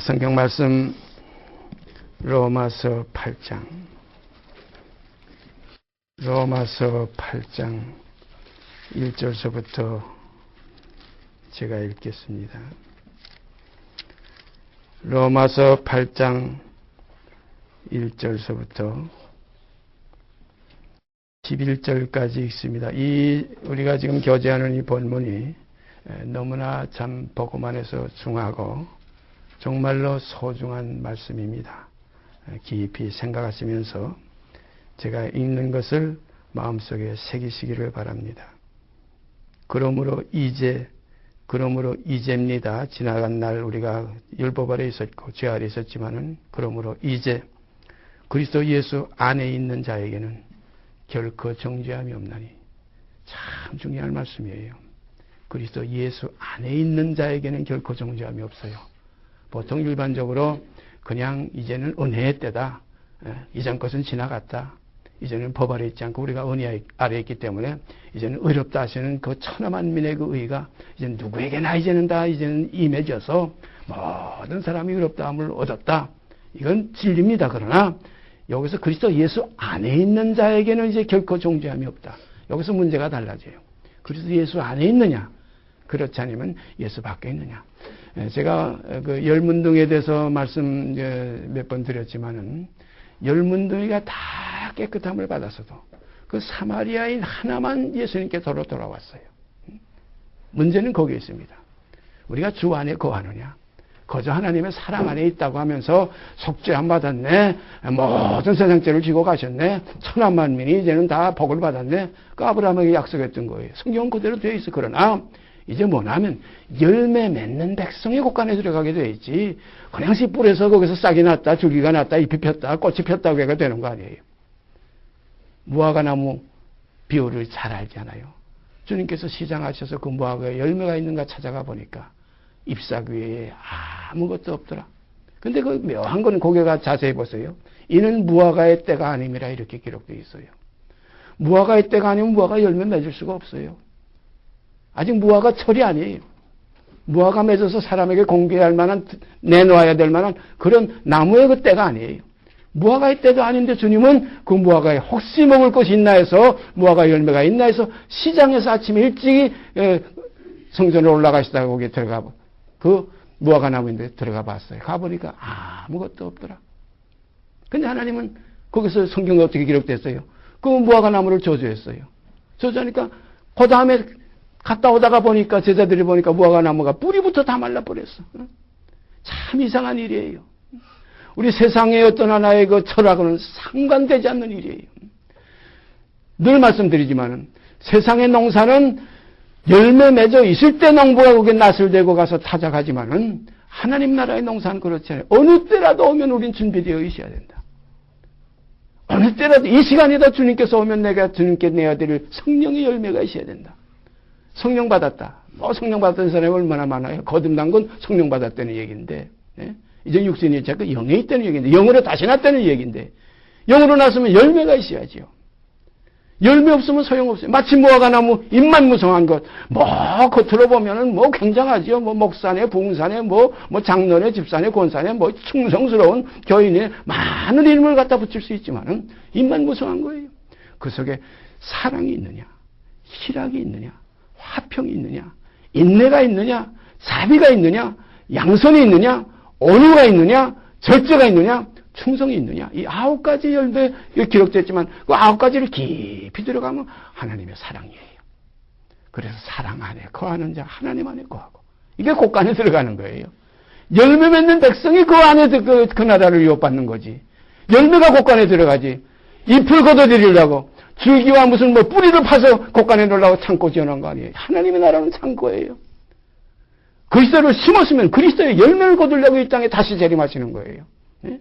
성경 말씀 로마서 8장 로마서 8장 1절서부터 제가 읽겠습니다. 로마서 8장 1절서부터 11절까지 읽습니다. 우리가 지금 교제하는 이 본문이 너무나 참 복음안에서 중하고 정말로 소중한 말씀입니다. 깊이 생각하시면서 제가 읽는 것을 마음속에 새기시기를 바랍니다. 그러므로 이제입니다. 지나간 날 우리가 율법 아래 있었고 죄 아래 있었지만은 그러므로 이제 그리스도 예수 안에 있는 자에게는 결코 정죄함이 없나니. 참 중요한 말씀이에요. 그리스도 예수 안에 있는 자에게는 결코 정죄함이 없어요. 보통 일반적으로 그냥 이제는 은혜의 때다. 이전 것은 지나갔다. 이제는 법 아래 있지 않고 우리가 은혜 아래 있기 때문에 이제는 의롭다 하시는 그 천하만민의 그 의가 이제 누구에게나 이제는 임해져서 모든 사람이 의롭다함을 얻었다. 이건 진리입니다. 그러나 여기서 그리스도 예수 안에 있는 자에게는 이제 결코 정죄함이 없다. 여기서 문제가 달라져요. 그리스도 예수 안에 있느냐? 그렇지 않으면 예수 밖에 있느냐? 제가 그 열문둥이에 대해서 말씀 몇 번 드렸지만은 열문둥이가 다 깨끗함을 받았어도 그 사마리아인 하나만 예수님께 돌아왔어요. 문제는 거기에 있습니다. 우리가 주 안에 거하느냐? 거저 하나님의 사랑 안에 있다고 하면서 속죄함 받았네. 모든 세상 죄를 지고 가셨네. 천하만민이 이제는 다 복을 받았네. 그 아브라함에게 약속했던 거예요. 성경은 그대로 되어 있어. 그러나 이제 뭐냐면 열매 맺는 백성의 곳간에 들어가게 되어 있지. 그냥 씨 뿌려서 거기서 싹이 났다, 줄기가 났다, 잎이 폈다, 꽃이 폈다고 해가 되는 거 아니에요. 무화과 나무 비유를 잘 알잖아요. 주님께서 시장하셔서 그 무화과에 열매가 있는가 찾아가 보니까 잎사귀 위에 아무것도 없더라. 근데 그 묘한 거는 고개가 자세히 보세요. 이는 무화과의 때가 아님이라 이렇게 기록되어 있어요. 무화과의 때가 아니면 무화과 열매 맺을 수가 없어요. 아직 무화과 철이 아니에요. 무화과 맺어서 사람에게 공개할 만한, 내놓아야 될 만한 그런 나무의 그 때가 아니에요. 무화과의 때도 아닌데 주님은 그 무화과에 혹시 먹을 것이 있나 해서 무화과 열매가 있나 해서 시장에서 아침에 일찍이 성전으로 올라가시다가 거기에 들어가 그 무화과 나무인데 들어가 봤어요. 가보니까 아무것도 없더라. 근데 하나님은 거기서 성경에 어떻게 기록됐어요? 그 무화과 나무를 저주했어요. 저주하니까 그 다음에 갔다 오다가 보니까 제자들이 보니까 무화과 나무가 뿌리부터 다 말라버렸어. 참 이상한 일이에요. 우리 세상의 어떤 하나의 그 철학은 상관되지 않는 일이에요. 늘 말씀드리지만은 세상의 농사는 열매 맺어 있을 때 농부가 거기에 낫을 대고 가서 타작하지만은 하나님 나라의 농사는 그렇지 않아요. 어느 때라도 오면 우린 준비되어 있어야 된다. 어느 때라도 이 시간이다 주님께서 오면 내가 주님께 내야 될 성령의 열매가 있어야 된다. 성령 받았다. 성령 받았던 사람이 얼마나 많아요. 거듭난 건 성령 받았다는 얘기인데, 이제 육신이 자꾸 영에 있다는 얘기인데, 영으로 다시 났다는 얘기인데, 영으로 났으면 열매가 있어야죠. 열매 없으면 소용없어요. 마치 무화과 나무 잎만 무성한 것, 겉으로 보면은 굉장하죠. 목산에, 부흥산에, 장로에, 집산에, 권산에, 충성스러운 교인의 많은 이름을 갖다 붙일 수 있지만은, 잎만 무성한 거예요. 그 속에 사랑이 있느냐, 희락이 있느냐, 화평이 있느냐, 인내가 있느냐, 자비가 있느냐, 양선이 있느냐, 온유가 있느냐, 절제가 있느냐, 충성이 있느냐. 이 9가지 열매 기록됐지만 그 9가지를 깊이 들어가면 하나님의 사랑이에요. 그래서 사랑 안에 거하는 자 하나님 안에 거하고 이게 곳간에 들어가는 거예요. 열매 맺는 백성이 그 안에 그 나라를 유업받는 거지. 열매가 곳간에 들어가지. 잎을 걷어들이려고 줄기와 무슨 뿌리를 파서 곳간에 놓으려고 창고 지어놓은 거 아니에요. 하나님의 나라는 창고예요. 그리스도를 심었으면 그리스도의 열매를 거두려고 이 땅에 다시 재림하시는 거예요. 네?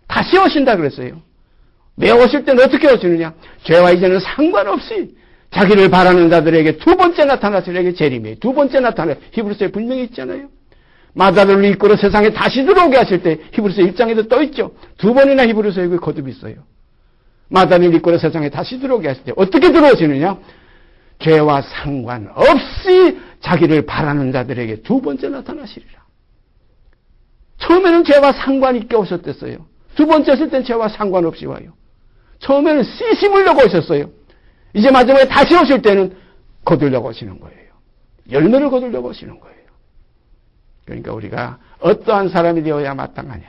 다시 오신다 그랬어요. 왜 오실 때는 어떻게 오시느냐? 죄와 이제는 상관없이 자기를 바라는 자들에게 두 번째 나타나시려고 재림이에요. 두 번째 나타나 히브리서에 분명히 있잖아요. 마다를 이끌어 세상에 다시 들어오게 하실 때 히브리서 1장에도 또 있죠. 두 번이나 히브리서에 그 거듭이 있어요. 마다를 이끌어 세상에 다시 들어오게 하실 때 어떻게 들어오시느냐? 죄와 상관없이 자기를 바라는 자들에게 두 번째 나타나시리라. 처음에 처음에는 죄와 상관 있게 오셨댔어요. 두 번째 오실 땐 죄와 상관없이 와요. 처음에는 씨 심으려고 오셨어요. 이제 마지막에 다시 오실 때는 거두려고 오시는 거예요. 열매를 거두려고 오시는 거예요. 그러니까 우리가 어떠한 사람이 되어야 마땅하냐.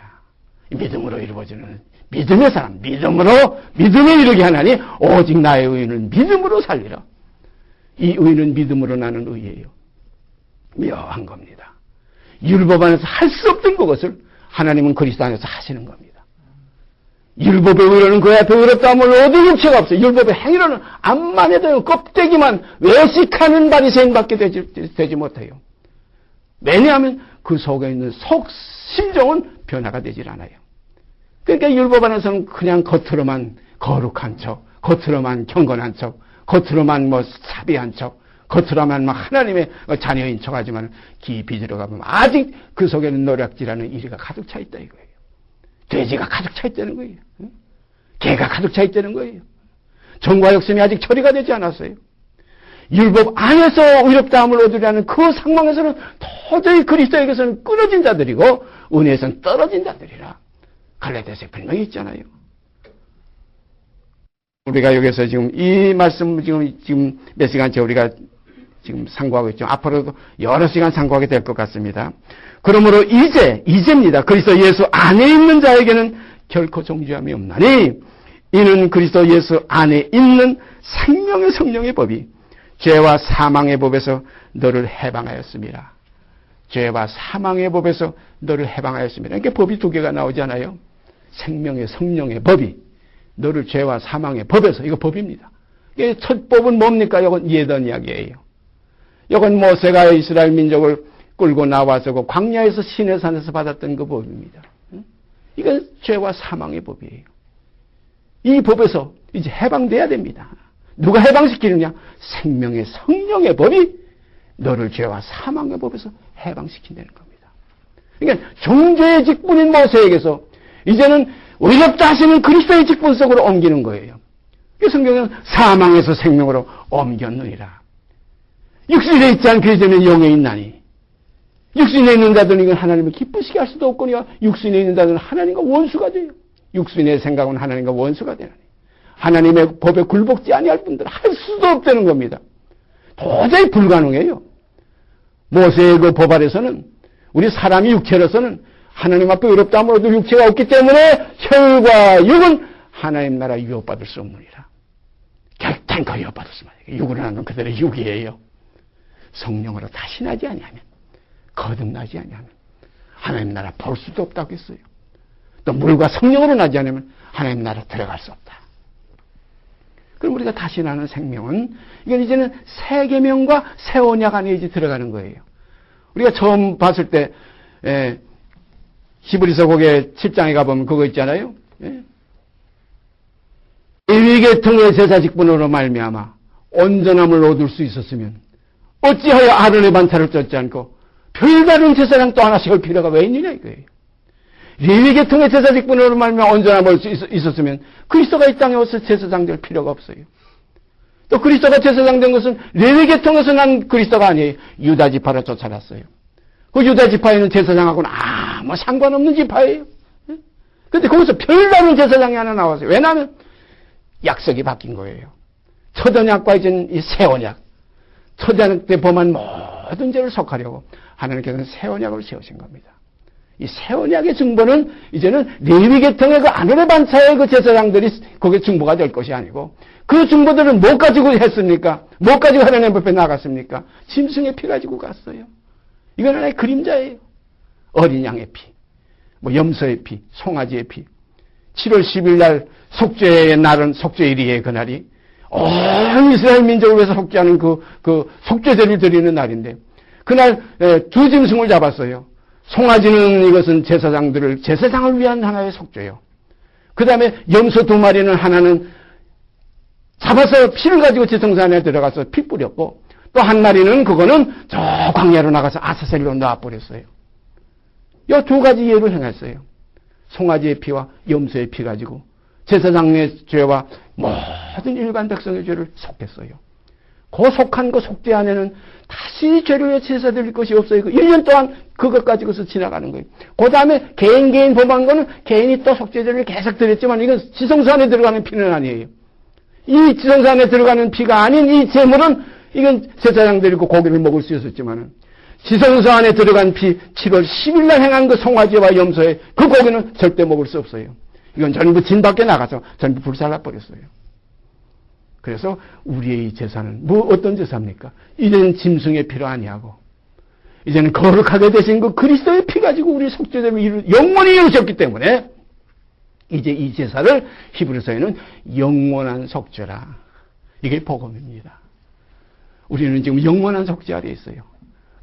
믿음으로 이루어지는 믿음의 사람, 믿음에 이르게 하나니 오직 나의 의는 믿음으로 살리라. 이 의는 믿음으로 나는 의예요. 묘한 겁니다. 율법 안에서 할 수 없던 그것을 하나님은 그리스도 안에서 하시는 겁니다. 율법의 의로는 그야 더 의롭다함을 얻을 육체가 없어요. 율법의 행위로는 암만 해도 껍데기만 외식하는 바리새인밖에 되지 못해요. 왜냐하면 그 속에 있는 심정은 변화가 되질 않아요. 그러니까 율법 안에서는 그냥 겉으로만 거룩한 척, 겉으로만 경건한 척, 겉으로만 사비한 척, 겉으로만 하나님의 자녀인 척 하지만 깊이 들어가면 아직 그 속에는 노략질하는 이리가 가득 차 있다 이거예요. 돼지가 가득 차 있다는 거예요. 개가 가득 차 있다는 거예요. 정과 욕심이 아직 처리가 되지 않았어요. 율법 안에서 의롭다함을 얻으려는 그 상황에서는 도저히 그리스도에게서는 끊어진 자들이고 은혜에서는 떨어진 자들이라 갈라디아서에 분명히 있잖아요. 우리가 여기서 지금 이 말씀 지금 몇 시간째 우리가 지금 상고하고 있죠. 앞으로도 여러 시간 상고하게 될 것 같습니다. 그러므로 이제입니다. 그리스도 예수 안에 있는 자에게는 결코 정죄함이 없나니 이는 그리스도 예수 안에 있는 생명의 성령의 법이 죄와 사망의 법에서 너를 해방하였습니다. 죄와 사망의 법에서 너를 해방하였습니다. 이렇게 법이 두 개가 나오잖아요. 생명의 성령의 법이 너를 죄와 사망의 법에서, 이거 법입니다. 첫 법은 뭡니까? 이건 예던 이야기예요. 이건 모세가 이스라엘 민족을 끌고 나와서 그 광야에서 시내산에서 받았던 그 법입니다. 이건 죄와 사망의 법이에요. 이 법에서 이제 해방돼야 됩니다. 누가 해방시키느냐? 생명의 성령의 법이 너를 죄와 사망의 법에서 해방시킨다는 겁니다. 그러니까 정죄의 직분인 모세에게서 이제는 의롭다 하시는 그리스도의 직분 속으로 옮기는 거예요. 그 성경은 사망에서 생명으로 옮겼느니라. 육신에 있지 않게 이제는 영에 있나니 육신에 있는 자들은 이건 하나님을 기쁘시게 할 수도 없거니와 육신에 있는 자들은 하나님과 원수가 돼요. 육신의 생각은 하나님과 원수가 되나니 하나님의 법에 굴복지 아니할 분들은 할 수도 없다는 겁니다. 도저히 불가능해요. 모세의 그 법 아래서는 우리 사람이 육체로서는 하나님 앞에 의롭다함을 얻을 육체가 없기 때문에 혈과 육은 하나님 나라 유업받을 수 없느니라. 결단코 유업받을 수만 해요. 육으로 나는 그들의 육이에요. 성령으로 다시 나지 아니하면, 거듭나지 아니하면 하나님 나라 볼 수도 없다고 했어요. 또 물과 성령으로 나지 않으면 하나님 나라 들어갈 수 없다. 그럼 우리가 다시 나는 생명은 이건 이제는 새 계명과 새 언약 안에 이제 들어가는 거예요. 우리가 처음 봤을 때 히브리서 거기에 7장에 가보면 그거 있잖아요. 레위계통의 제사 직분으로 말미암아 온전함을 얻을 수 있었으면 어찌하여 아론의 반차를 쫓지 않고 별다른 제사장 또 하나 세울 필요가 왜 있느냐 이거예요. 레위계통의 제사 직분으로 말미암아 온전함을 얻을 수 있었으면 그리스도가 이 땅에 와서 제사장 될 필요가 없어요. 또 그리스도가 제사장 된 것은 레위계통에서 난 그리스도가 아니에요. 유다 지파로 쫓아났어요. 그 유다 지파에는 제사장하고는 아무 상관없는 지파예요. 그런데 거기서 별다른 제사장이 하나 나왔어요. 왜냐하면 약속이 바뀐 거예요. 첫 언약과 이제는 이 새 언약. 첫 언약 때 범한 모든 죄를 속하려고 하나님께서는 새 언약을 세우신 겁니다. 이 새 언약의 증거는 이제는 레위계통의 그 아론의 반차의 그 제사장들이 거기에 증거가 될 것이 아니고 그 증거들은 뭐 가지고 했습니까? 뭐 가지고 하나님 앞에 나갔습니까? 짐승의 피 가지고 갔어요. 이건 하나의 그림자예요. 어린 양의 피, 염소의 피, 송아지의 피. 7월 10일 날 속죄의 날은 속죄일이에요. 그날이 온 이스라엘 민족을 위해서 속죄하는 그 속죄제를 드리는 날인데 그날 두 짐승을 잡았어요. 송아지는 이것은 제사장을 위한 하나의 속죄요. 그 다음에 염소 2마리는 하나는 잡아서 피를 가지고 지성산에 들어가서 피 뿌렸고 또 한 마리는 그거는 저 광야로 나가서 아사셀로 놔버렸어요. 이 2가지 예를 행했어요. 송아지의 피와 염소의 피 가지고 제사장의 죄와 모든 일반 백성의 죄를 속했어요. 그 속한 그 속죄 안에는 다시 죄를 위해 제사 드릴 것이 없어요. 1년 동안 그것 가지고서 지나가는 거예요. 그 다음에 개인 범한 거는 개인이 또 속죄제를 계속 드렸지만 이건 지성소 안에 들어가는 피는 아니에요. 이 지성소 안에 들어가는 피가 아닌 이 제물은 이건 제사장 드리고 고기를 먹을 수 있었지만은 지성소 안에 들어간 피 7월 10일 날 행한 그 송아지와 염소의 그 고기는 절대 먹을 수 없어요. 이건 전부 진 밖에 나가서 전부 불살라 버렸어요. 그래서 우리의 이 제사는 어떤 제사입니까? 이제는 짐승의 피로 아니하고 이제는 거룩하게 되신 그 그리스도의 피 가지고 우리 속죄제를 영원히 이루셨기 때문에 이제 이 제사를 히브리서에는 영원한 속죄라. 이게 복음입니다. 우리는 지금 영원한 속죄 아래에 있어요.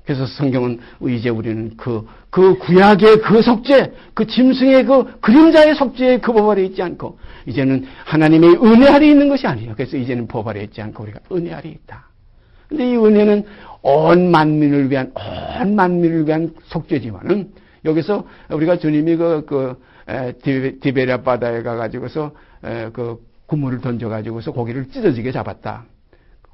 그래서 성경은 이제 우리는 그 구약의 그 속죄, 그 짐승의 그 그림자의 속죄의 그 법 아래 있지 않고 이제는 하나님의 은혜 아래 있는 것이 아니에요. 그래서 이제는 법 아래 있지 않고 우리가 은혜 아래 있다. 근데 이 은혜는 온 만민을 위한 속죄지만은 여기서 우리가 주님이 디베랴 바다에 가가지고서 그 그물을 던져가지고서 고기를 찢어지게 잡았다.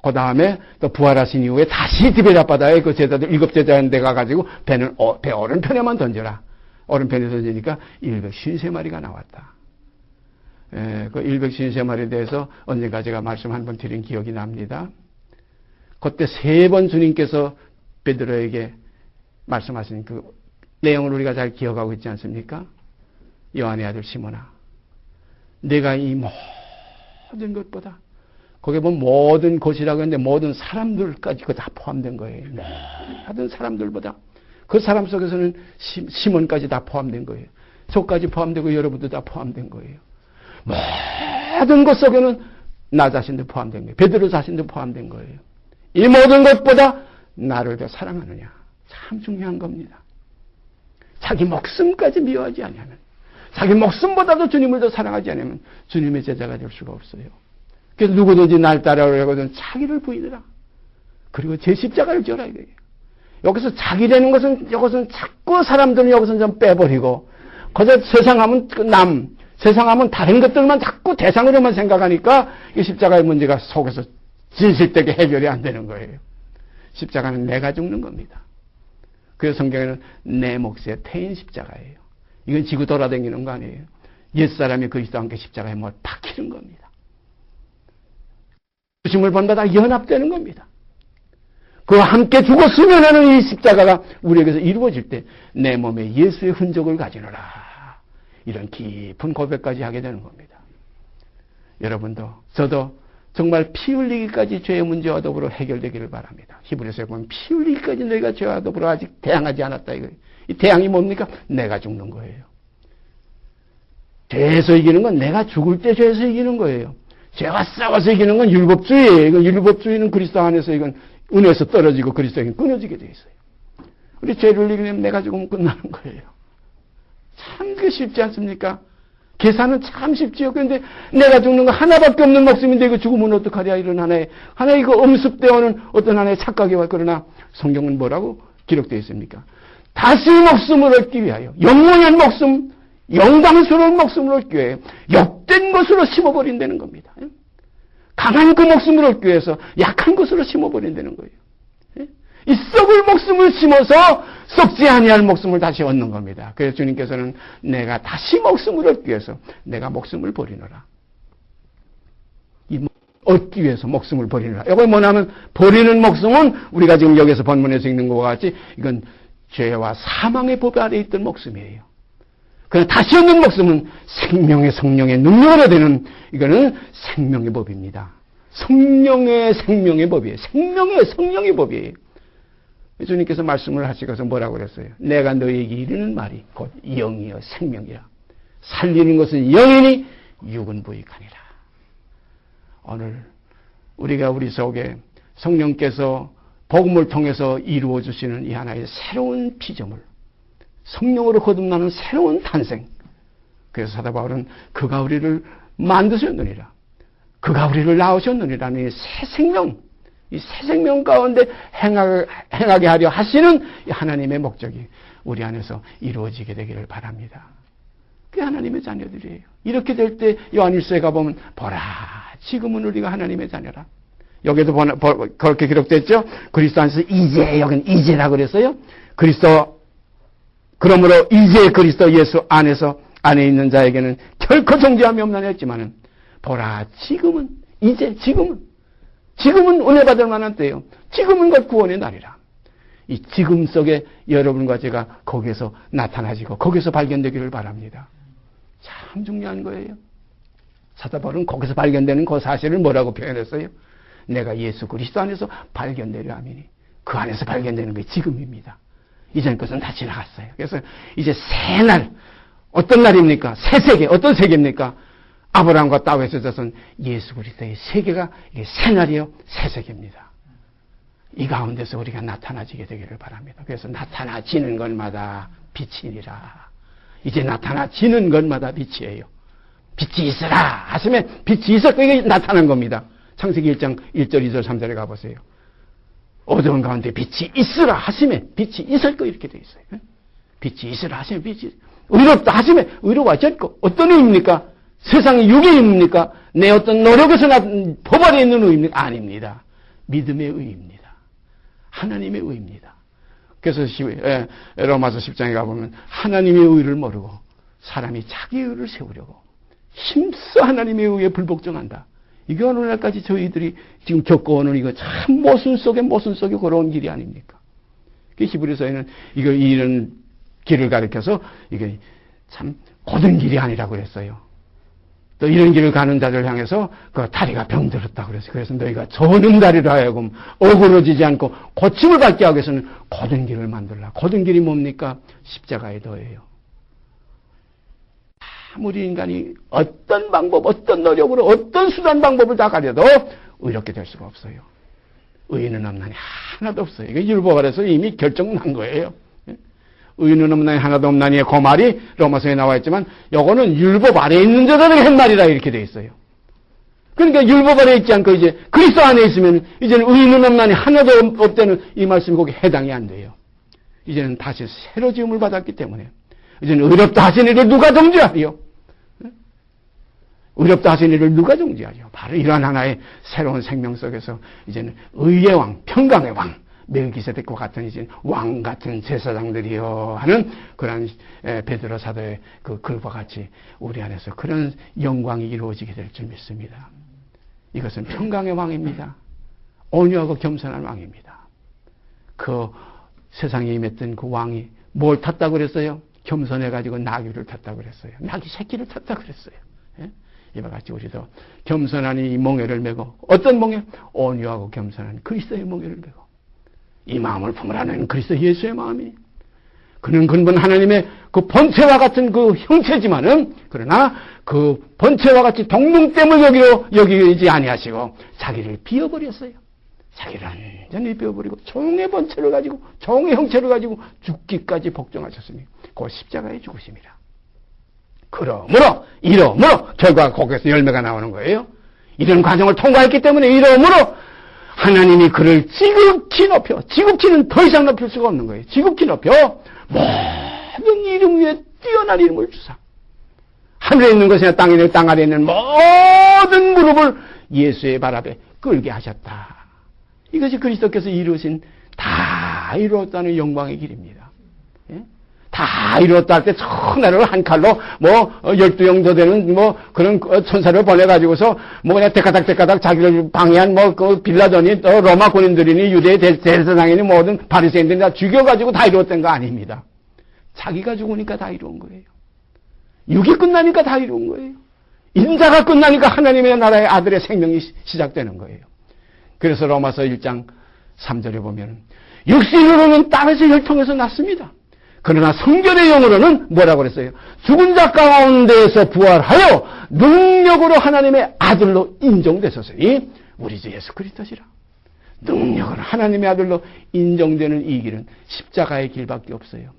그 다음에 또 부활하신 이후에 다시 디베랴 바다에 그 제자들 7제자인데 가가지고 배 오른편에만 던져라. 오른편에 던지니까 153마리가 나왔다. 그 153마리에 대해서 언젠가 제가 말씀 한번 드린 기억이 납니다. 그때 3번 주님께서 베드로에게 말씀하신 그 내용을 우리가 잘 기억하고 있지 않습니까? 요한의 아들 시몬아, 내가 이 모든 것보다 거기에 보면 모든 것이라고 했는데 모든 사람들까지 그거 다 포함된 거예요. 모든 사람들보다 그 사람 속에서는 시몬까지 다 포함된 거예요. 저까지 포함되고 여러분도 다 포함된 거예요. 모든 것 속에는 나 자신도 포함된 거예요. 베드로 자신도 포함된 거예요. 이 모든 것보다 나를 더 사랑하느냐. 참 중요한 겁니다. 자기 목숨까지 미워하지 않으면, 자기 목숨보다도 주님을 더 사랑하지 않으면 주님의 제자가 될 수가 없어요. 그래서 누구든지 날 따라오려거든 자기를 부인해라. 그리고 제 십자가를 져라 이거예요. 여기서 자기라는 것은 이것은 자꾸 사람들은 여기서 좀 빼버리고 거저 세상하면 세상하면 다른 것들만 자꾸 대상으로만 생각하니까 이 십자가의 문제가 속에서 진실되게 해결이 안 되는 거예요. 십자가는 내가 죽는 겁니다. 그래서 성경에는 내 몫의 태인 십자가예요. 이건 지구 돌아다니는 거 아니에요. 옛사람이 그리스도와 함께 십자가에 뭘 박히는 겁니다. 죽음을 본받아 연합되는 겁니다. 그와 함께 죽었으면 하는 이 십자가가 우리에게서 이루어질 때 내 몸에 예수의 흔적을 가지노라. 이런 깊은 고백까지 하게 되는 겁니다. 여러분도 저도 정말 피 흘리기까지 죄의 문제와 더불어 해결되기를 바랍니다. 히브리서에 보면 피 흘리기까지 너희가 죄와 더불어 아직 대항하지 않았다. 이거예요. 이 대항이 뭡니까? 내가 죽는 거예요. 죄에서 이기는 건 내가 죽을 때 죄에서 이기는 거예요. 죄와 싸워서 이기는 건 율법주의예요. 이건 율법주의는 그리스도 안에서 이건 은혜에서 떨어지고 그리스도에게 끊어지게 돼 있어요. 우리 죄를 이기면 내가 죽으면 끝나는 거예요. 참 그 쉽지 않습니까? 계산은 참 쉽지요. 그런데 내가 죽는 거 하나밖에 없는 목숨인데 이거 죽으면 어떡하랴 이런 하나의 이거 엄습되어 오는 어떤 하나의 착각이와 그러나 성경은 뭐라고 기록되어 있습니까? 다시 목숨을 얻기 위하여 영원한 목숨, 영광스러운 목숨을 얻기 위해 욕된 것으로 심어버린다는 겁니다. 강한 그 목숨을 얻기 위해서 약한 것으로 심어버린다는 거예요. 이 썩을 목숨을 심어서 썩지 아니할 목숨을 다시 얻는 겁니다. 그래서 주님께서는 내가 다시 목숨을 얻기 위해서 내가 목숨을 버리노라. 이 얻기 위해서 목숨을 버리노라. 이거 뭐냐면 버리는 목숨은 우리가 지금 여기서 본문에서 읽는 것과 같이 이건 죄와 사망의 법 아래 있던 목숨이에요. 그러나 다시 얻는 목숨은 생명의 성령의 능력을 얻는 이거는 생명의 법입니다. 성령의 법이에요. 생명의 성령의 법이에요. 주님께서 말씀을 하시고서 뭐라고 그랬어요? 내가 너에게 이르는 말이 곧 영이여 생명이라. 살리는 것은 영이니 육은 부익하니라. 오늘 우리가 우리 속에 성령께서 복음을 통해서 이루어 주시는 이 하나의 새로운 피조물, 성령으로 거듭나는 새로운 탄생. 그래서 사도 바울은 그가 우리를 만드셨느니라. 그가 우리를 낳으셨느니라는 이 새 생명, 이 새 생명 가운데 행하게 하려 하시는 하나님의 목적이 우리 안에서 이루어지게 되기를 바랍니다. 그게 하나님의 자녀들이에요. 이렇게 될 때 요한일서에 가보면 보라 지금은 우리가 하나님의 자녀라. 여기도 그렇게 기록됐죠. 그리스도 안에서 이제, 여기는 이제라 그랬어요. 그러므로 이제 그리스도 예수 안에 있는 자에게는 결코 정죄함이 없나니 했지만은 보라 지금은 은혜 받을 만한 때예요. 지금은 곧 구원의 날이라. 이 지금 속에 여러분과 제가 거기에서 나타나지고 거기서 발견되기를 바랍니다. 참 중요한 거예요. 사도 바울은 거기서 발견되는 그 사실을 뭐라고 표현했어요? 내가 예수 그리스도 안에서 발견되려 함이니 그 안에서 발견되는 게 지금입니다. 이전 것은 다 지나갔어요. 그래서 이제 새 날, 어떤 날입니까? 새 세계, 어떤 세계입니까? 아브라함과 다윗의 자손 예수 그리스도의 세계가 이게 새 날이요, 새 세계입니다. 이 가운데서 우리가 나타나지게 되기를 바랍니다. 그래서 나타나지는 것마다 빛이니라. 이제 나타나지는 것마다 빛이에요. 빛이 있으라 하시면 빛이 있었고 이게 나타난 겁니다. 창세기 1장 1절, 2절, 3절에 가보세요. 어두운 가운데 빛이 있으라 하시면 빛이 있을 거 이렇게 되어 있어요. 빛이 있으라 하시면 빛이 의롭다 하시면 의로워졌고 어떤 의미입니까? 세상의 육의 의미입니까? 내 어떤 노력에서 법 아래 있는 의미입니까? 아닙니다. 믿음의 의입니다. 하나님의 의입니다. 그래서 로마서 10장에 가보면 하나님의 의를 모르고 사람이 자기 의를 세우려고 힘써 하나님의 의에 불복종한다. 이게 오늘날까지 저희들이 지금 겪어오는 이거 참 모순 속에 걸어온 길이 아닙니까? 그 히브리서에는 이런 길을 가리켜서 이게 참 고든 길이 아니라고 그랬어요. 또 이런 길을 가는 자를 향해서 그 다리가 병들었다고 그랬어요. 그래서 너희가 저는 다리를 하여금 어그러지지 않고 고침을 받게 하기 위해서는 고든 길을 만들라. 고든 길이 뭡니까? 십자가의 도예요. 아무리 인간이 어떤 방법, 어떤 노력으로, 어떤 수단 방법을 다 가려도 의롭게 될 수가 없어요. 의인은 없나니 하나도 없어요. 이게 율법 아래서 이미 결정난 거예요. 의인은 없나니 하나도 없나니의 그 말이 로마서에 나와 있지만 요거는 율법 아래에 있는 자들에게 한 말이라 이렇게 돼 있어요. 그러니까 율법 아래에 있지 않고 이제 그리스도 안에 있으면 이제는 의인은 없나니 하나도 없다는 이 말씀이 거기 해당이 안 돼요. 이제는 다시 새로 지음을 받았기 때문에 이제는 의롭다 하신 이를 누가 정죄하리요? 의롭다 하신 이를 누가 정죄하리요? 바로 이러한 하나의 새로운 생명 속에서 이제는 의의 왕, 평강의 왕, 멜기세덱과 같은 이제 왕 같은 제사장들이요 하는 그런 베드로 사도의 그 글과 같이 우리 안에서 그런 영광이 이루어지게 될 줄 믿습니다. 이것은 평강의 왕입니다. 온유하고 겸손한 왕입니다. 그 세상에 임했던 그 왕이 뭘 탔다고 그랬어요? 겸손해가지고 나귀를 탔다고 그랬어요. 나귀 새끼를 탔다고 그랬어요. 예? 이와 같이 우리도 겸손한 이 몽해를 메고 어떤 몽해? 온유하고 겸손한 그리스도의 몽해를 메고 이 마음을 품으라는 그리스도 예수의 마음이 그는 근본 하나님의 그 본체와 같은 그 형체지만은 그러나 그 본체와 같이 동등됨을 여기지 아니하시고 자기를 비워버렸어요. 자기를 완전히 비워버리고 종의 본체를 가지고 종의 형체를 가지고 죽기까지 복종하셨으니 그 십자가의 죽으심이라. 그러므로 이러므로 결과가 거기에서 열매가 나오는 거예요. 이런 과정을 통과했기 때문에 이러므로 하나님이 그를 지극히 높여, 지극히는 더 이상 높일 수가 없는 거예요. 지극히 높여 모든 이름 위에 뛰어난 이름을 주사 하늘에 있는 것이나 땅에 있는 땅 아래에 있는 모든 무릎을 예수의 발 앞에 끌게 하셨다. 이것이 그리스도께서 이루신 다 이루었다는 영광의 길입니다. 예? 다 이루었다 할 때 천하를 한 칼로 12영도 되는 그런 천사를 보내가지고서 그냥 대가닥 자기를 방해한 그 빌라도니 또 로마 군인들이니 유대의 대제사장이니 모든 바리새인들이 다 죽여가지고 다 이루었던 거 아닙니다. 자기가 죽으니까 다 이루은 거예요. 육이 끝나니까 다 이루은 거예요. 인자가 끝나니까 하나님의 나라의 아들의 생명이 시작되는 거예요. 그래서 로마서 1장 3절에 보면 육신으로는 땅에서 혈통에서 났습니다. 그러나 성결의 영으로는 뭐라고 그랬어요? 죽은 자 가운데에서 부활하여 능력으로 하나님의 아들로 인정되셨으니 우리 주 예수 그리스도시라. 능력으로 하나님의 아들로 인정되는 이 길은 십자가의 길밖에 없어요.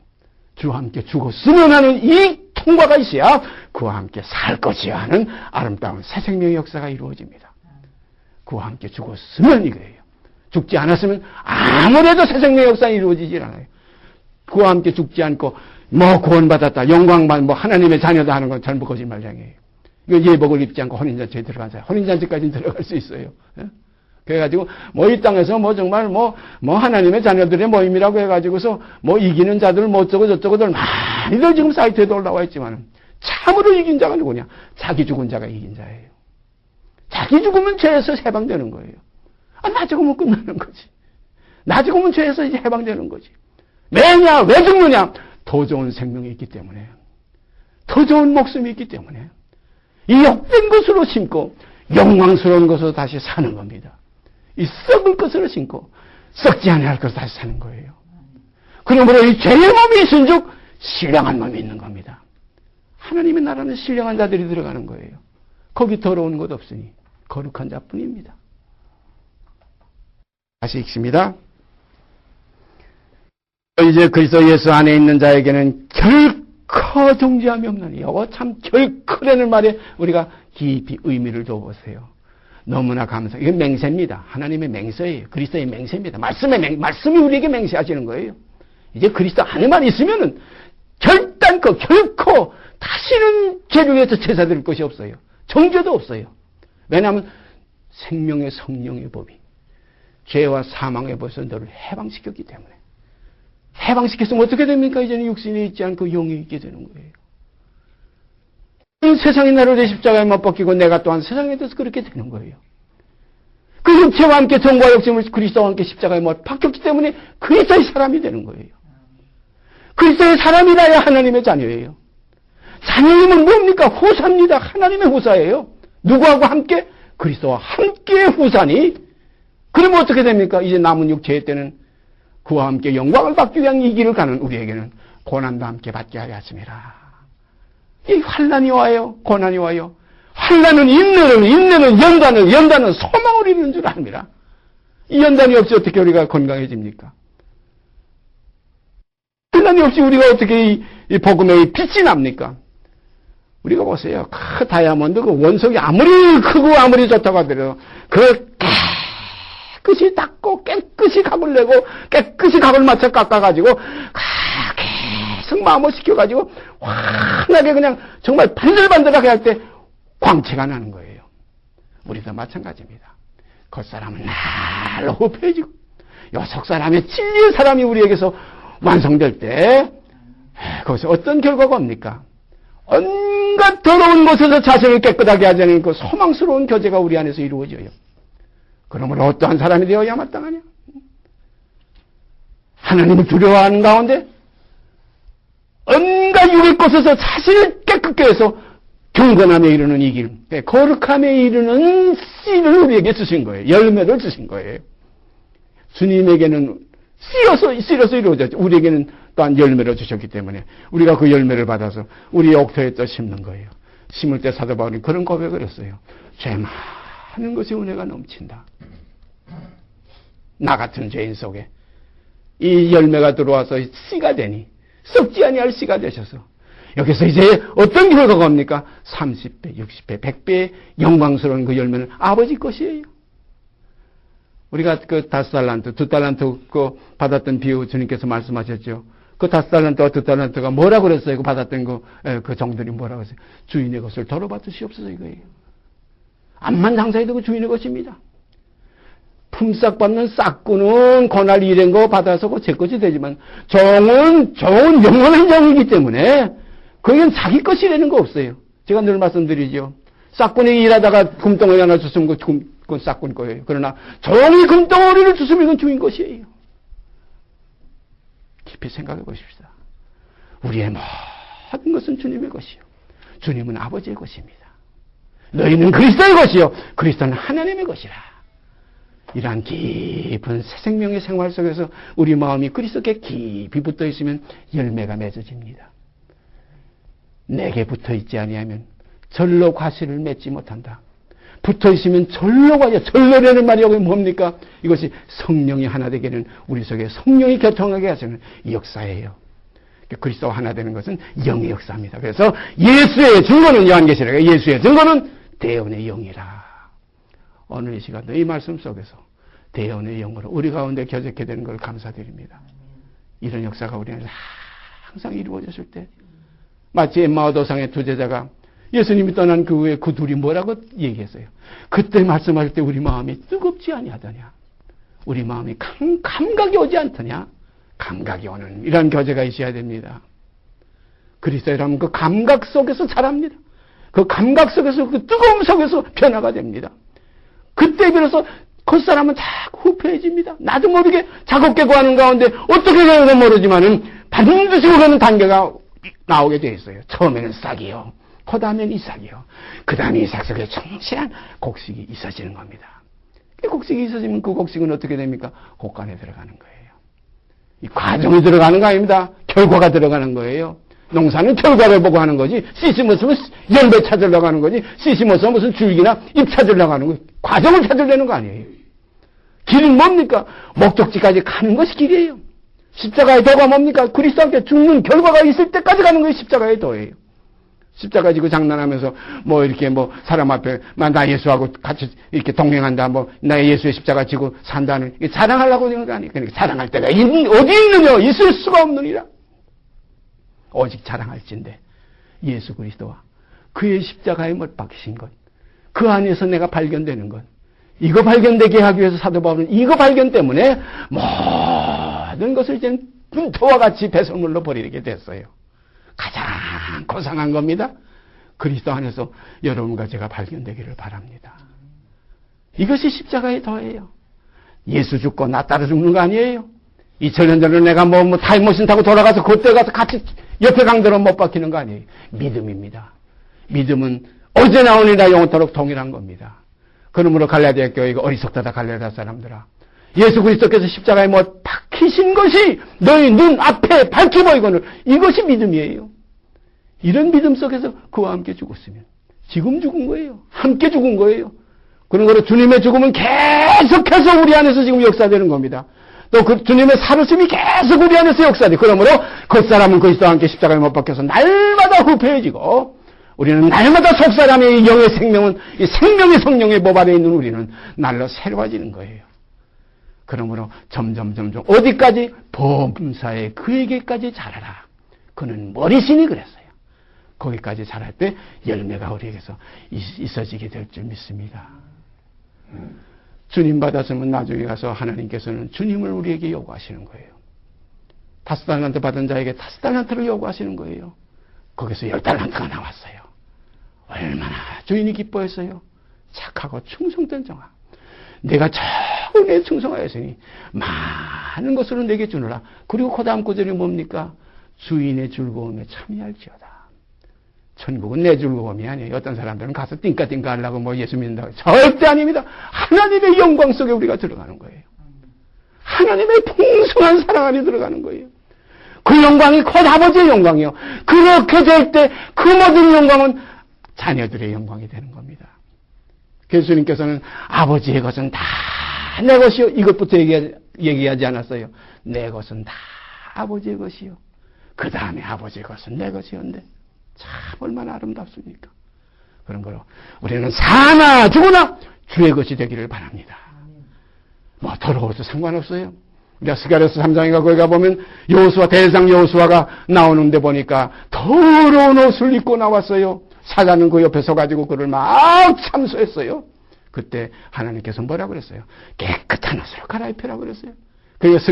주와 함께 죽었으면 하는 이 통과가 있어야 그와 함께 살 것이야 하는 아름다운 새 생명의 역사가 이루어집니다. 그와 함께 죽었으면 이거예요. 죽지 않았으면 아무래도 새 생명의 역사가 이루어지질 않아요. 그와 함께 죽지 않고 구원받았다, 영광받 하나님의 자녀다 하는 건 전부 거짓말장이에요. 이거 예복을 입지 않고 혼인잔치에 들어간 사람, 혼인잔치까지는 들어갈 수 있어요. 그래가지고 뭐 이 땅에서 뭐 정말 뭐 하나님의 자녀들의 모임이라고 해가지고서 뭐 이기는 자들 뭐 어쩌고 저쩌고들 많이들 지금 사이트에도 올라와 있지만 참으로 이긴 자가 누구냐? 자기 죽은 자가 이긴 자예요. 자기 죽으면 죄에서 해방되는 거예요. 나 죽으면 끝나는 거지. 나 죽으면 죄에서 이제 해방되는 거지. 왜냐? 왜 죽느냐? 더 좋은 생명이 있기 때문에. 더 좋은 목숨이 있기 때문에. 이 욕된 것으로 심고 영광스러운 것으로 다시 사는 겁니다. 이 썩을 것으로 심고 썩지 않을 것으로 다시 사는 거예요. 그러므로 이 죄의 몸이 있은즉 신령한 몸이 있는 겁니다. 하나님의 나라는 신령한 자들이 들어가는 거예요. 거기 더러운 것 없으니 거룩한 자뿐입니다. 다시 읽습니다. 이제 그리스도 예수 안에 있는 자에게는 결코 정죄함이 없나니. 이거 참 결코라는 말에 우리가 깊이 의미를 둬보세요. 너무나 감사. 이건 맹세입니다. 하나님의 맹세예요. 그리스도의 맹세입니다. 말씀이 우리에게 맹세하시는 거예요. 이제 그리스도 안에만 있으면은 결코 다시는 죄를 위해서 제사 드릴 것이 없어요. 정죄도 없어요. 왜냐하면 생명의 성령의 법이 죄와 사망의 법에서 너를 해방시켰기 때문에. 해방시켰으면 어떻게 됩니까? 이제는 육신이 있지 않고 영이 있게 되는 거예요. 세상이 나를 내 십자가에 못 박히고 내가 또한 세상에 대해서 그렇게 되는 거예요. 그 육체와 함께 정과 욕심을 그리스도와 함께 십자가에 못 박혔기 때문에 그리스도의 사람이 되는 거예요. 그리스도의 사람이라야 하나님의 자녀예요. 자녀님은 뭡니까? 후사입니다. 하나님의 후사예요. 누구하고 함께? 그리스도와 함께 후사니. 그러면 어떻게 됩니까? 이제 남은 육체의 때는 그와 함께 영광을 받기 위한 이 길을 가는 우리에게는 고난도 함께 받게 하였습니다. 이 환난이 와요. 고난이 와요. 환난은 인내는 연단은 소망을 이루는 줄 압니다. 이 연단이 없이 어떻게 우리가 건강해집니까? 환난이 없이 우리가 어떻게 이 복음의 빛이 납니까? 우리가 보세요. 그 다이아몬드 그 원석이 아무리 크고 아무리 좋다고 하더라도 그 깨끗이 닦고 깨끗이 각을 내고 깨끗이 각을 맞춰 깎아가지고 계속 마음을 시켜가지고 환하게 그냥 정말 반들반들하게 할 때 광채가 나는 거예요. 우리도 마찬가지입니다. 겉사람은 날로 후패해지고 요 속사람의 진리의 사람이 우리에게서 완성될 때 거기서 어떤 결과가 옵니까? 온갖 더러운 것에서 자신을 깨끗하게 하자는 그 소망스러운 교제가 우리 안에서 이루어져요. 그러므로 어떠한 사람이 되어야 마땅하냐? 하나님을 두려워하는 가운데 온갖 육의 것에서 자신을 깨끗게 해서 경건함에 이르는 이 길, 거룩함에 이르는 씨를 우리에게 주신 거예요. 열매를 주신 거예요. 주님에게는 씨로서 이루어졌죠. 우리에게는 또한 열매를 주셨기 때문에 우리가 그 열매를 받아서 우리 옥토에 또 심는 거예요. 심을 때 사도 바울이 그런 고백을 했어요. 죄 많은 것이 은혜가 넘친다. 나 같은 죄인 속에 이 열매가 들어와서 씨가 되니 썩지 아니할 씨가 되셔서 여기서 이제 어떤 결과가 옵니까? 30배, 60배, 100배의 영광스러운 그 열매는 아버지 것이에요. 우리가 그 5달란트, 2달란트 그 받았던 비유 주님께서 말씀하셨죠. 그 5달란트와 2달란트가 뭐라고 그랬어요? 그 받았던 그 종들이 뭐라고 했어요? 주인의 것을 도로 받으시옵소서 이거예요. 암만 장사해도 그 주인의 것입니다. 품삯 받는 싹구는 고날 일한 거 받아서 그 제 것이 되지만 종은 좋은 영원한 종이기 때문에 그건 자기 것이라는 거 없어요. 제가 늘 말씀드리죠. 싹군이 일하다가 금덩어리 하나 주시면 그건 싹군 거예요. 그러나 종이 금덩어리를 주시면 이건 주인 것이에요. 깊이 생각해 보십시다. 우리의 모든 것은 주님의 것이요. 주님은 아버지의 것입니다. 너희는 그리스도의 것이요. 그리스도는 하나님의 것이라. 이러한 깊은 새 생명의 생활 속에서 우리 마음이 그리스도께 깊이 붙어 있으면 열매가 맺어집니다. 내게 붙어 있지 아니하면 절로 과실을 맺지 못한다. 붙어 있으면 절로 과실, 절로라는 말이 여기 뭡니까? 이것이 성령이 하나 되게는 우리 속에 성령이 교통하게 하시는 이 역사예요. 그리스도와 하나 되는 것은 영의 역사입니다. 그래서 예수의 증거는 요한계시록에 예수의 증거는 대언의 영이라. 오늘 이 시간도 이 말씀 속에서 대언의 영으로 우리 가운데 교제케 되는 걸 감사드립니다. 이런 역사가 우리 안에서 항상 이루어졌을 때 마치 엠마오 도상의 두 제자가 예수님이 떠난 그 후에 그 둘이 뭐라고 얘기했어요? 그때 말씀할 때 우리 마음이 뜨겁지 아니하더냐? 우리 마음이 감각이 오지 않더냐? 감각이 오는 이런 교제가 있어야 됩니다. 그리스도라면 그 감각 속에서 자랍니다. 그 감각 속에서 그 뜨거움 속에서 변화가 됩니다. 그때 비로소 겉사람은 자꾸 후패해집니다. 나도 모르게 작업게 구하는 가운데 어떻게 되는지 모르지만은 반드시 그러는 단계가 나오게 돼 있어요. 처음에는 싹이요. 그 다음엔 이삭이요. 그 다음에 이삭 속에 충실한 곡식이 있어지는 겁니다. 그 곡식이 있어지면 그 곡식은 어떻게 됩니까? 곡간에 들어가는 거예요. 이 과정이 들어가는 거 아닙니다. 결과가 들어가는 거예요. 농사는 결과를 보고 하는 거지, 씨씨 못으면 열매 찾으려고 하는 거지, 씨씨 못으면 무슨 줄기나 잎 찾으려고 하는 거지, 과정을 찾으려는 거 아니에요. 길은 뭡니까? 목적지까지 가는 것이 길이에요. 십자가의 도가 뭡니까? 그리스도 함께 죽는 결과가 있을 때까지 가는 것이 십자가의 도예요. 십자가 지고 장난하면서 이렇게 사람 앞에 나 예수하고 같이 이렇게 동행한다, 나 예수의 십자가 지고 산다는, 자랑하려고 하는 거 아니에요. 그러니까 자랑할 때가 어디 있느냐? 있을 수가 없느니라. 오직 자랑할진대 예수 그리스도와 그의 십자가에 못 박히신 것, 그 안에서 내가 발견되는 것, 이거 발견되게 하기 위해서 사도 바울은 이거 발견 때문에 모든 것을 이제 분토와 같이 배설물로 버리게 됐어요. 가장 고상한 겁니다. 그리스도 안에서 여러분과 제가 발견되기를 바랍니다. 이것이 십자가의 도예요. 예수 죽고 나 따라 죽는 거 아니에요. 2000년 전에 내가 타임머신 타고 돌아가서 그때 가서 같이 옆에 강도로 못 박히는 거 아니에요. 믿음입니다. 믿음은 어제나 오늘이나 영원토록 동일한 겁니다. 그러므로 갈라디아 교회가 어리석다다 갈라디아 사람들아, 예수 그리스도께서 십자가에 못 박히신 것이 너희 눈 앞에 밝히 보이거늘 이것이 믿음이에요. 이런 믿음 속에서 그와 함께 죽었으면 지금 죽은 거예요. 함께 죽은 거예요. 그런 거로 주님의 죽음은 계속해서 우리 안에서 지금 역사되는 겁니다. 또 그 주님의 살으심이 계속 우리 안에서 역사돼. 그러므로 겉사람은 그리스도와 함께 십자가에 못 박혀서 날마다 후패해지고, 우리는 날마다 속사람의 영의 생명은 이 생명의 성령의 법 아래 있는 우리는 날로 새로워지는 거예요. 그러므로 점점 어디까지? 범사에 그에게까지 자라라. 그는 머리신이 그랬어요. 거기까지 자랄 때 열매가 우리에게서 있어지게 될 줄 믿습니다. 주님 받았으면 나중에 가서 하나님께서는 주님을 우리에게 요구하시는 거예요. 5달란트 받은 자에게 5달란트를 요구하시는 거예요. 거기서 10달란트가 나왔어요. 얼마나 주인이 기뻐했어요. 착하고 충성된 종아, 내가 처음에 충성하였으니 많은 것으로 내게 주느라. 그리고 그 다음 구절이 뭡니까? 주인의 즐거움에 참여할지어다. 천국은 내 즐거움이 아니에요. 어떤 사람들은 가서 띵까띵까 하려고 예수 믿는다고. 절대 아닙니다. 하나님의 영광 속에 우리가 들어가는 거예요. 하나님의 풍성한 사랑 안에 들어가는 거예요. 그 영광이 곧 아버지의 영광이요. 그렇게 될 때 그 모든 영광은 자녀들의 영광이 되는 겁니다. 예수님께서는 아버지의 것은 다 내 것이요. 이것부터 얘기하지 않았어요. 내 것은 다 아버지의 것이요. 그 다음에 아버지의 것은 내 것이었는데 참 얼마나 아름답습니까? 그런 거로 우리는 사나 죽으나 주의 것이 되기를 바랍니다. 더러워도 상관없어요. 우리가 스가랴서 3장인가 거기 가보면 여호수아, 대상 여호수아가 나오는데 보니까 더러운 옷을 입고 나왔어요. 사자는 그 옆에 서가지고 그를 막 참소했어요. 그때 하나님께서 뭐라 그랬어요? 깨끗한 옷으로 갈아입혀라 그랬어요. 그러니까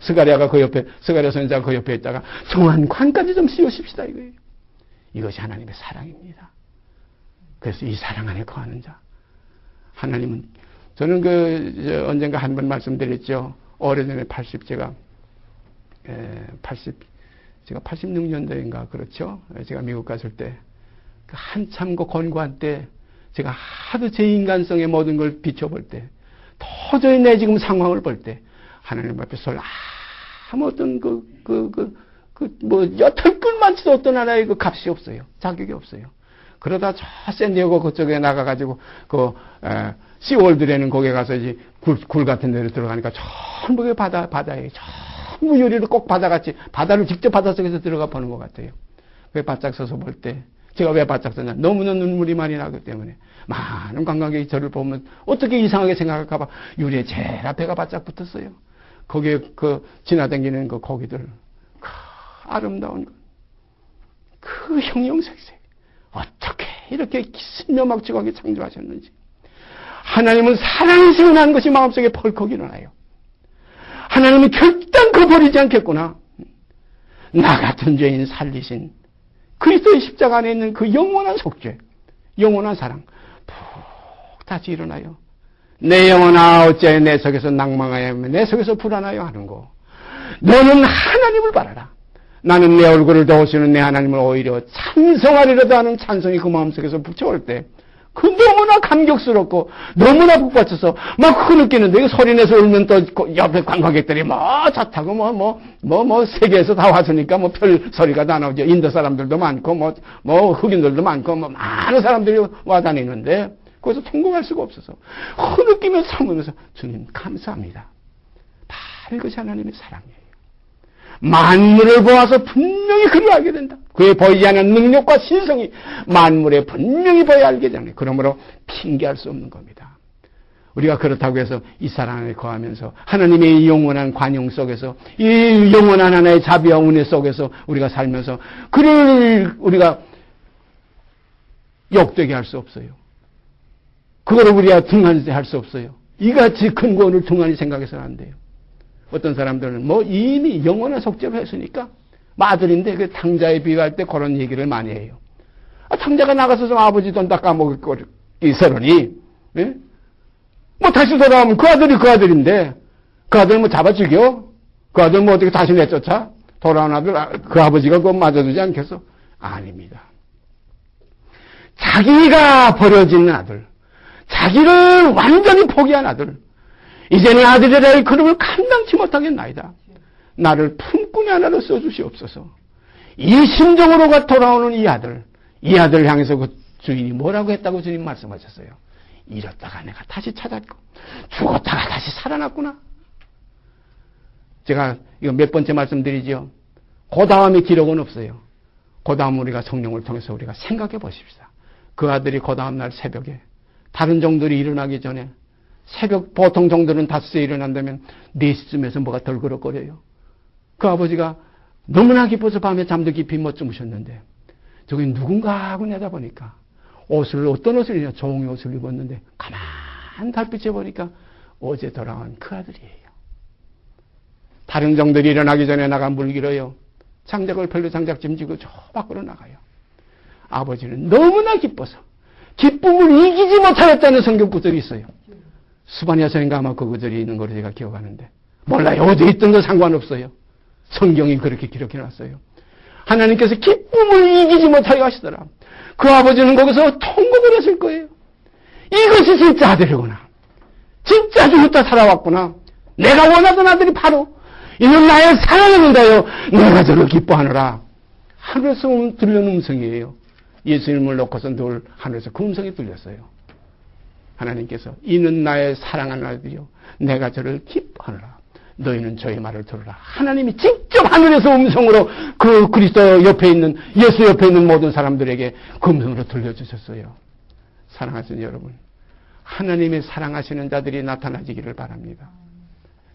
스가랴가 그 옆에, 스가랴 선지자가 그 옆에 있다가 정한 관까지 좀 씌우십시다 이거예요. 이것이 하나님의 사랑입니다. 그래서 이 사랑 안에 거하는 자, 하나님은, 저는 언젠가 한 번 말씀드렸죠. 오래전에 제가 86년도인가 그렇죠. 제가 미국 갔을 때 한참 권고한 때 제가 하도 제 인간성의 모든 걸 비춰볼 때, 도저히 내 지금 상황을 볼 때 하나님 앞에서 아무 어떤 여털꿀만치도 어떤 하나의 값이 없어요. 자격이 없어요. 그러다 저 샌디에고 그쪽에 나가가지고 시월드라는 거기에 가서 이제 굴 같은 데로 들어가니까 전부 바다에 전부 유리를 꼭 바다같이, 바다를 직접 바닷속에서 들어가 보는 것 같아요. 왜 바짝 서서 볼 때, 제가 왜 바짝 서냐? 너무나 눈물이 많이 나기 때문에. 많은 관광객이 저를 보면 어떻게 이상하게 생각할까봐 유리에 제일 앞에가 바짝 붙었어요. 거기에 지나다니는 고기들, 아름다운 그 형형색색. 어떻게 이렇게 신묘막측하게 창조하셨는지. 하나님은 사랑이 세워난 것이 마음속에 펄컥 일어나요. 하나님은 결단코 버리지 않겠구나. 나 같은 죄인 살리신 그리스도의 십자가 안에 있는 그 영원한 속죄, 영원한 사랑 푹 다시 일어나요. 내 영혼아 어찌하여 내 속에서 낭망하여 내 속에서 불안하여 하는 거. 너는 하나님을 바라라. 나는 내 얼굴을 도우시는 내 하나님을 오히려 찬송하리라도 하는 찬송이 그 마음속에서 붙여올 때 그 너무나 감격스럽고 너무나 북받쳐서 막 흐느끼는데 소리내서 울면 또 옆에 관광객들이 뭐 좋다고 세계에서 다 왔으니까 뭐 별 소리가 다 나오죠. 인도 사람들도 많고 뭐 흑인들도 많고 뭐 많은 사람들이 와 다니는데 거기서 통곡할 수가 없어서 흐느끼면서 참으면서 주님 감사합니다. 바로 이것이 하나님의 사랑이에요. 만물을 보아서 분명히 그를 알게 된다. 그의 보이지 않는 능력과 신성이 만물에 분명히 보여 알게 되는. 그러므로 핑계할 수 없는 겁니다. 우리가 그렇다고 해서 이 사랑에 거하면서 하나님의 영원한 관용 속에서 이 영원한 하나의 자비와 은혜 속에서 우리가 살면서 그를 우리가 욕되게 할 수 없어요. 그거를 우리가 등한히 할 수 없어요. 이같이 큰 구원을 등한히 생각해서는 안 돼요. 어떤 사람들은 이미 영원한 속죄를 했으니까 아들인데 그 탕자에 비유할 때 그런 얘기를 많이 해요. 탕자가 나가서 좀 아버지 돈 다 까먹을 거 있으니 예? 다시 돌아오면 그 아들이 그 아들인데 그 아들 잡아 죽여? 그 아들 어떻게 다시 내쫓아? 돌아온 아들 그 아버지가 그거 맞아주지 않겠어? 아닙니다. 자기가 버려진 아들, 자기를 완전히 포기한 아들, 이제는 아들이라의 그름을 감당치 못하겠나이다. 나를 품꾼이 하나로 써주시옵소서. 이 심정으로 돌아오는 이 아들을 향해서 그 주인이 뭐라고 했다고 주님 말씀하셨어요. 잃었다가 내가 다시 찾았고 죽었다가 다시 살아났구나. 제가 이거 몇 번째 말씀드리죠. 그 다음에 기록은 없어요. 그 다음 우리가 성령을 통해서 우리가 생각해 보십시다. 그 아들이 그 다음날 새벽에 다른 종들이 일어나기 전에 새벽 보통 종들은 5시에 일어난다면 4시쯤에서 뭐가 덜그럭거려요. 그 아버지가 너무나 기뻐서 밤에 잠도 깊이 못 주무셨는데 저기 누군가 하고 내다보니까 어떤 옷을 입냐 종의 옷을 입었는데 가만 달빛에 보니까 어제 돌아온 그 아들이에요. 다른 종들이 일어나기 전에 나가 물 길어요. 장작을 별로 장작 짐지고 저 밖으로 나가요. 아버지는 너무나 기뻐서 기쁨을 이기지 못하였다는 성경 구절이 있어요. 수바냐서인가 아마 그 구절이 있는 걸로 제가 기억하는데 몰라요. 어디 있든 거 상관없어요. 성경이 그렇게 기록해놨어요. 하나님께서 기쁨을 이기지 못하게 하시더라. 그 아버지는 거기서 통곡을 했을 거예요. 이것이 진짜 아들이구나. 진짜 죽었다 살아왔구나. 내가 원하던 아들이 바로 이는 나의 사랑이다요. 내가 저를 기뻐하노라. 하늘에서 들려는 음성이에요. 예수님을 놓고서 늘 하늘에서 그 음성이 들렸어요. 하나님께서 이는 나의 사랑하는 아들이요. 내가 저를 기뻐하노라. 너희는 저의 말을 들으라. 하나님이 직접 하늘에서 음성으로 그 그리스도 옆에 있는 예수 옆에 있는 모든 사람들에게 그 음성으로 들려주셨어요. 사랑하시는 여러분, 하나님의 사랑하시는 자들이 나타나지기를 바랍니다.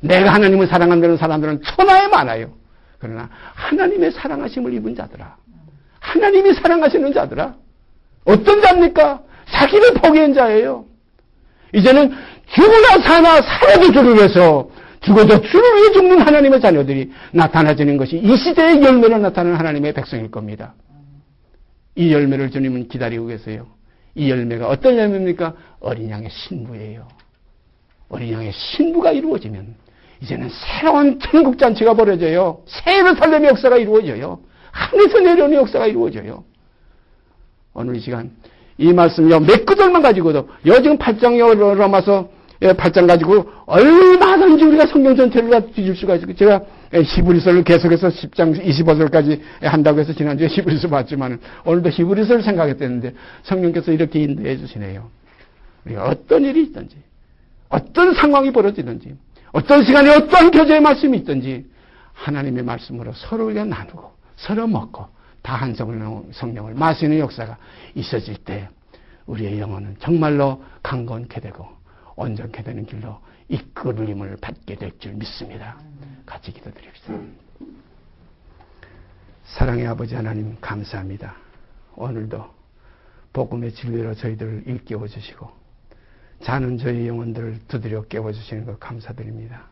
내가 하나님을 사랑한다는 사람들은 천하에 많아요. 그러나 하나님의 사랑하심을 입은 자들아, 하나님이 사랑하시는 자들아, 어떤 자입니까? 자기를 포기한 자예요. 이제는 죽으나 사나 살아도 주를 위해서 죽어도 주를 위해 죽는 하나님의 자녀들이 나타나지는 것이 이 시대의 열매로 나타나는 하나님의 백성일 겁니다. 이 열매를 주님은 기다리고 계세요. 이 열매가 어떤 열매입니까? 어린 양의 신부예요. 어린 양의 신부가 이루어지면 이제는 새로운 천국잔치가 벌어져요. 새 예루살렘의 역사가 이루어져요. 하늘에서 내려오는 역사가 이루어져요. 오늘 이 시간 이 말씀 몇 구절만 가지고도 지금 8장 로마서 8장 가지고 얼마든지 우리가 성경 전체를 다 뒤질 수가 있어요. 제가 히브리서를 계속해서 10장 25절까지 한다고 해서 지난주에 히브리서 봤지만 오늘도 히브리서를 생각했었는데 성령께서 이렇게 인도해 주시네요. 우리가 어떤 일이 있든지 어떤 상황이 벌어지든지 어떤 시간에 어떠한 교제의 말씀이 있든지 하나님의 말씀으로 서로에게 나누고 서로 먹고 다 한 성령을 마시는 역사가 있어질 때 우리의 영혼은 정말로 강건케 되고 온전케 되는 길로 이끌림을 받게 될 줄 믿습니다. 같이 기도드립시다. 사랑의 아버지 하나님 감사합니다. 오늘도 복음의 진리로 저희들을 일깨워 주시고 자는 저희 영혼들을 두드려 깨워주시는 것 감사드립니다.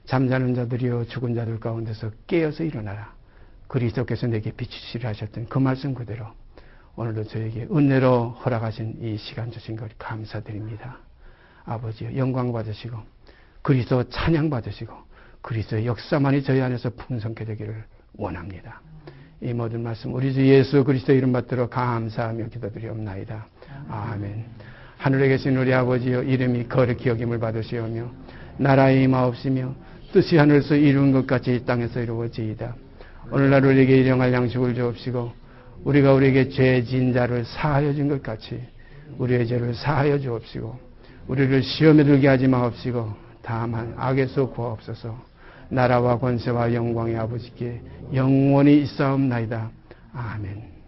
잠자는 자들이여 죽은 자들 가운데서 깨어서 일어나라. 그리스도께서 내게 비추시라 하셨던 그 말씀 그대로 오늘도 저에게 은혜로 허락하신 이 시간 주신 것 감사드립니다. 아버지여 영광 받으시고 그리스도 찬양 받으시고 그리스도의 역사만이 저희 안에서 풍성케 되기를 원합니다. 이 모든 말씀 우리 주 예수 그리스도 이름 받들어 감사하며 기도드리옵나이다. 아멘. 하늘에 계신 우리 아버지여 이름이 거룩히 여김을 받으시오며 나라의 임하옵시며 뜻이 하늘에서 이룬 것 같이 이 땅에서 이루어지이다. 오늘날 우리에게 일용할 양식을 주옵시고 우리가 우리에게 죄 지은 자를 사하여 준 것 같이 우리의 죄를 사하여 주옵시고 우리를 시험에 들게 하지 마옵시고 다만 악에서 구하옵소서. 나라와 권세와 영광의 아버지께 영원히 있사옵나이다. 아멘.